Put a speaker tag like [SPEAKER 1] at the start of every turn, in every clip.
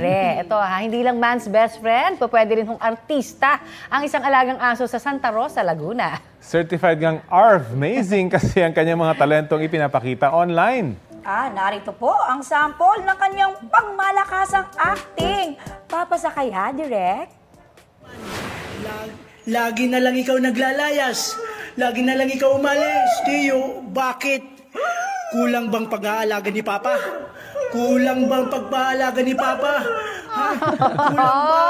[SPEAKER 1] Are, ito ha, hindi lang man's best friend, pwede rin hong artista ang isang alagang aso sa Santa Rosa, Laguna.
[SPEAKER 2] Certified ngang amazing kasi ang kanyang mga talentong ipinapakita online.
[SPEAKER 3] Narito po ang sample ng kanyang pangmalakasang acting. Papasa kaya, Direk?
[SPEAKER 4] Lagi na lang ikaw naglalayas. Lagi na lang ikaw umalis. Tiyo, bakit? Kulang bang pag-aalaga ni Papa? Kulang bang pag-aalaga ni Papa? Ha? Kulang ba?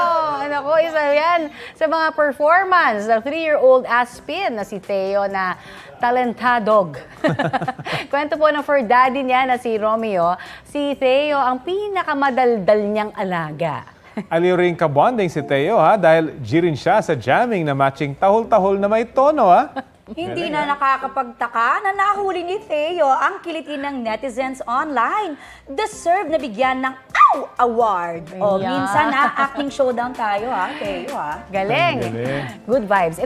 [SPEAKER 1] Nako, isa yan sa mga performance ng 3-year-old Aspin na si Theo na talentadog. Kwento po ng fur daddy niya na si Romeo, si Theo ang pinakamadaldal niyang alaga.
[SPEAKER 2] Aliw rin kabonding si Theo dahil G rin siya sa jamming na matching tahol-tahol na may tono
[SPEAKER 3] Hindi na nakakapagtaka na nahuli ni Theo ang kilitin ng netizens online. Deserve na bigyan ng Ow! Award. O,
[SPEAKER 1] Ayan.
[SPEAKER 3] minsan acting showdown tayo Theo
[SPEAKER 1] Galing.
[SPEAKER 2] Galing.
[SPEAKER 1] Good vibes.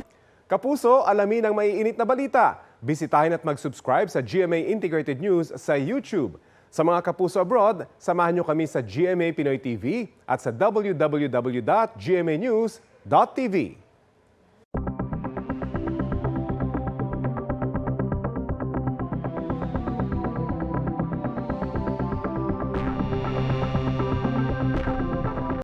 [SPEAKER 5] Kapuso, alamin ang maiinit na balita. Bisitahin at mag-subscribe sa GMA Integrated News sa YouTube. Sa mga kapuso abroad, samahan nyo kami sa GMA Pinoy TV at sa www.gmanews.tv.